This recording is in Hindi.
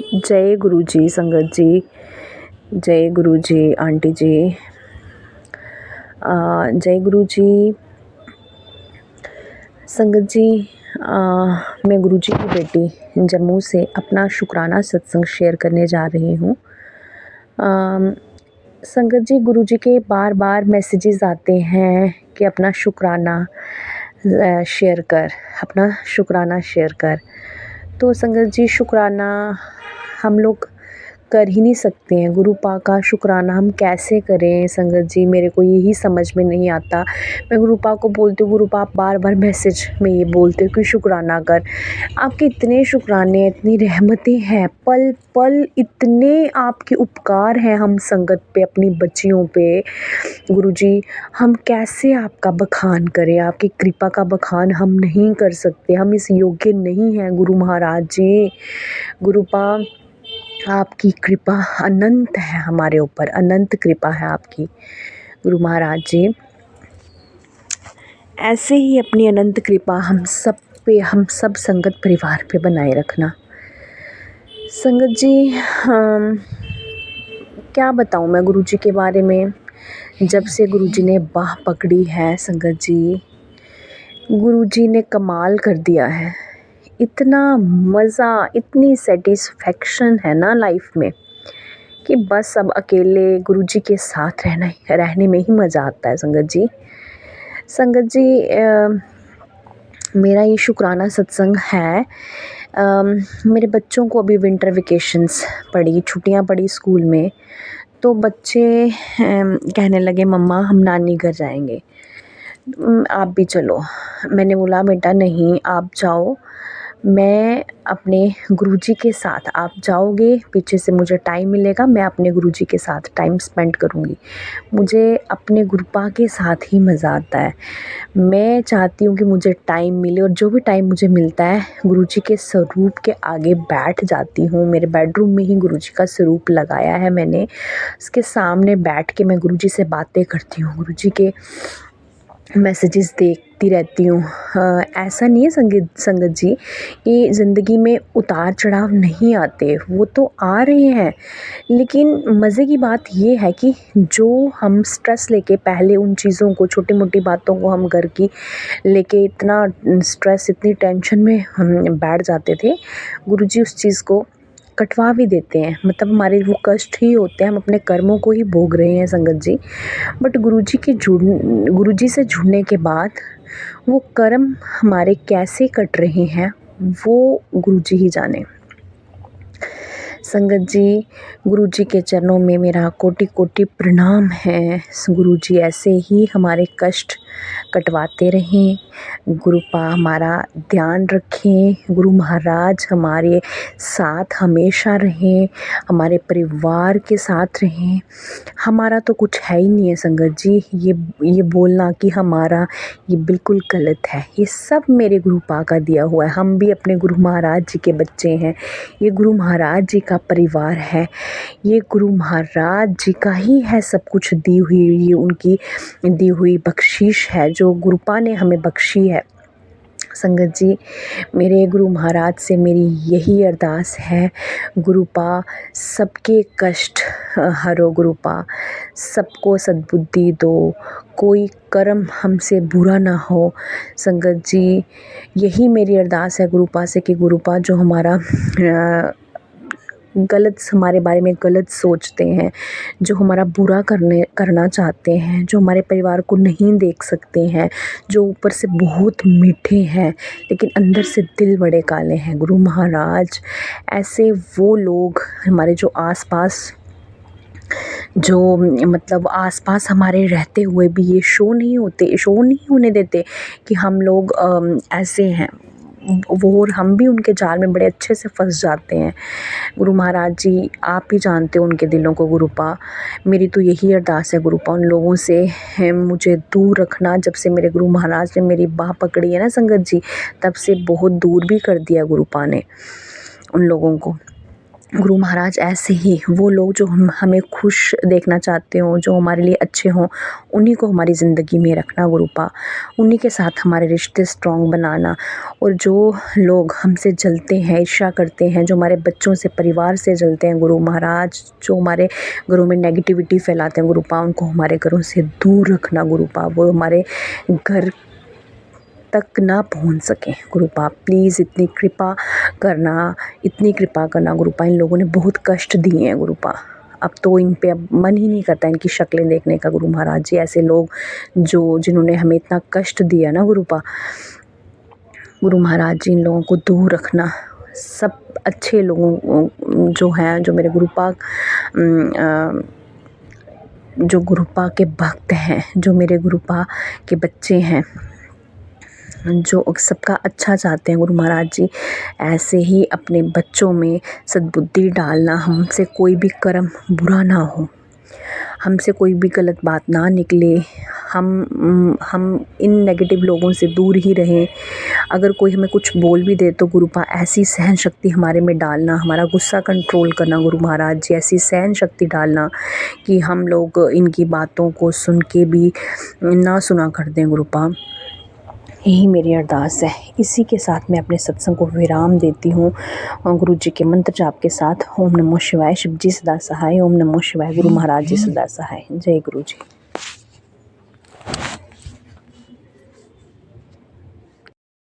जय गुरु जी संगत जी। जय गुरु जी आंटी जी। जय गुरु जी संगत जी। मैं गुरु जी की बेटी जम्मू से अपना शुक्राना सत्संग शेयर करने जा रही हूँ। संगत जी, गुरु जी के बार बार मैसेजेस आते हैं कि अपना शुक्राना शेयर कर, अपना शुक्राना शेयर कर। तो संगत जी, शुक्राना हम लोग कर ही नहीं सकते हैं। गुरु पाक का शुक्राना हम कैसे करें संगत जी, मेरे को यही समझ में नहीं आता। मैं गुरु पाक को बोलती हूँ, गुरु पाक बार बार मैसेज में ये बोलते हो कि शुक्राना कर। आपके इतने शुक्राने, इतनी रहमतें हैं, पल पल इतने आपके उपकार हैं हम संगत पे, अपनी बच्चियों पे। गुरु जी, हम कैसे आपका बखान करें? आपकी कृपा का बखान हम नहीं कर सकते, हम इस योग्य नहीं हैं गुरु महाराज जी। गुरु पाक, आपकी कृपा अनंत है हमारे ऊपर, अनंत कृपा है आपकी गुरु महाराज जी। ऐसे ही अपनी अनंत कृपा हम सब पे, हम सब संगत परिवार पे बनाए रखना। संगत जी, क्या बताऊँ मैं गुरु जी के बारे में। जब से गुरु जी ने बाह पकड़ी है संगत जी, गुरु जी ने कमाल कर दिया है। इतना मज़ा, इतनी सेटिस्फेक्शन है ना लाइफ में कि बस अब अकेले गुरु जी के साथ रहने में ही मज़ा आता है संगत जी। संगत जी, मेरा ये शुक्राना सत्संग है। मेरे बच्चों को अभी विंटर वेकेशंस पड़ी, छुट्टियां पड़ी स्कूल में, तो बच्चे कहने लगे मम्मा हम नानी घर जाएंगे, आप भी चलो। मैंने बोला बेटा नहीं, आप जाओ, मैं अपने गुरुजी के साथ, आप जाओगे पीछे से मुझे टाइम मिलेगा, मैं अपने गुरुजी के साथ टाइम स्पेंड करूँगी। मुझे अपने गुरुपा के साथ ही मज़ा आता है। मैं चाहती हूँ कि मुझे टाइम मिले, और जो भी टाइम मुझे मिलता है गुरुजी के स्वरूप के आगे बैठ जाती हूँ। मेरे बेडरूम में ही गुरुजी का स्वरूप लगाया है मैंने, उसके सामने बैठ के मैं गुरुजी से बातें करती हूँ, गुरुजी के मैसेजेस देखती रहती हूँ। ऐसा नहीं है संगत जी कि ज़िंदगी में उतार चढ़ाव नहीं आते, वो तो आ रहे हैं, लेकिन मज़े की बात ये है कि जो हम स्ट्रेस लेके पहले उन चीज़ों को, छोटी मोटी बातों को हम घर की लेके इतना स्ट्रेस, इतनी टेंशन में हम बैठ जाते थे, गुरुजी उस चीज़ को कटवा भी देते हैं। मतलब हमारे वो कष्ट ही होते हैं, हम अपने कर्मों को ही भोग रहे हैं संगत जी। बट गुरुजी से जुड़ने के बाद वो कर्म हमारे कैसे कट रहे हैं वो गुरुजी ही जाने। संगत जी, गुरुजी के चरणों में मेरा कोटि कोटि प्रणाम है। गुरुजी ऐसे ही हमारे कष्ट कटवाते रहें, गुरुपा हमारा ध्यान रखें, गुरु महाराज हमारे साथ हमेशा रहें, हमारे परिवार के साथ रहें। हमारा तो कुछ है ही नहीं है संगत जी, ये बोलना कि हमारा, ये बिल्कुल गलत है। ये सब मेरे गुरुपा का दिया हुआ है। हम भी अपने गुरु महाराज जी के बच्चे हैं, ये गुरु महाराज जी का परिवार है, ये गुरु महाराज जी का ही है सब कुछ, दी हुई, ये उनकी दी हुई बख्शीश है जो गुरुपा ने हमें बख्शी है। संगत जी, मेरे गुरु महाराज से मेरी यही अरदास है, गुरुपा सबके कष्ट हरो, गुरुपा सबको सद्बुद्धि दो, कोई कर्म हमसे बुरा ना हो। संगत जी, यही मेरी अरदास है गुरुपा से कि गुरुपा जो हमारा गलत, हमारे बारे में गलत सोचते हैं, जो हमारा बुरा करना चाहते हैं, जो हमारे परिवार को नहीं देख सकते हैं, जो ऊपर से बहुत मीठे हैं लेकिन अंदर से दिल बड़े काले हैं, गुरु महाराज ऐसे वो लोग हमारे जो आसपास, जो मतलब आसपास हमारे रहते हुए भी ये शो नहीं होने देते कि हम लोग ऐसे हैं, वो, और हम भी उनके जाल में बड़े अच्छे से फंस जाते हैं। गुरु महाराज जी, आप ही जानते हो उनके दिलों को गुरुपा। मेरी तो यही अरदास है गुरुपा, उन लोगों से मुझे दूर रखना। जब से मेरे गुरु महाराज ने मेरी बाह पकड़ी है ना संगत जी, तब से बहुत दूर भी कर दिया गुरुपा ने उन लोगों को। गुरु महाराज ऐसे ही वो लोग जो हमें खुश देखना चाहते हों, जो हमारे लिए अच्छे हों, उन्हीं को हमारी ज़िंदगी में रखना गुरुपा, उन्हीं के साथ हमारे रिश्ते स्ट्रॉन्ग बनाना। और जो लोग हमसे जलते हैं, ईर्ष्या करते हैं, जो हमारे बच्चों से, परिवार से जलते हैं गुरु महाराज, जो हमारे घरों में नेगेटिविटी फैलाते हैं गुरुपा, उनको हमारे घरों से दूर रखना गुरुपा, वो हमारे घर तक ना पहुंच सकें गुरुपा। प्लीज़ इतनी कृपा करना, इतनी कृपा करना गुरुपा। इन लोगों ने बहुत कष्ट दिए हैं गुरुपा, अब तो इन पे अब मन ही नहीं करता इनकी शक्लें देखने का गुरु महाराज जी। ऐसे लोग जो जिन्होंने हमें इतना कष्ट दिया ना गुरुपा, गुरु महाराज जी इन लोगों को दूर रखना। सब अच्छे लोगों जो हैं, जो मेरे गुरुपा जो गुरुपा के भक्त हैं, जो मेरे गुरुपा के बच्चे हैं, जो सबका अच्छा चाहते हैं गुरु महाराज जी, ऐसे ही अपने बच्चों में सद्बुद्धि डालना। हमसे कोई भी कर्म बुरा ना हो, हमसे कोई भी गलत बात ना निकले, हम इन नेगेटिव लोगों से दूर ही रहें। अगर कोई हमें कुछ बोल भी दे तो गुरुपा ऐसी सहन शक्ति हमारे में डालना, हमारा गुस्सा कंट्रोल करना गुरु महाराज जी, ऐसी सहन शक्ति डालना कि हम लोग इनकी बातों को सुन के भी ना सुना कर दें गुरुपा। यही मेरी अरदास है। इसी के साथ मैं अपने सत्संग को विराम देती हूँ गुरु जी के मंत्र जाप के साथ। ओम नमो शिवाय, शिव जी सदा सहाय। ओम नमो शिवाय, गुरु महाराज जी सदा सहाय। जय गुरु जी।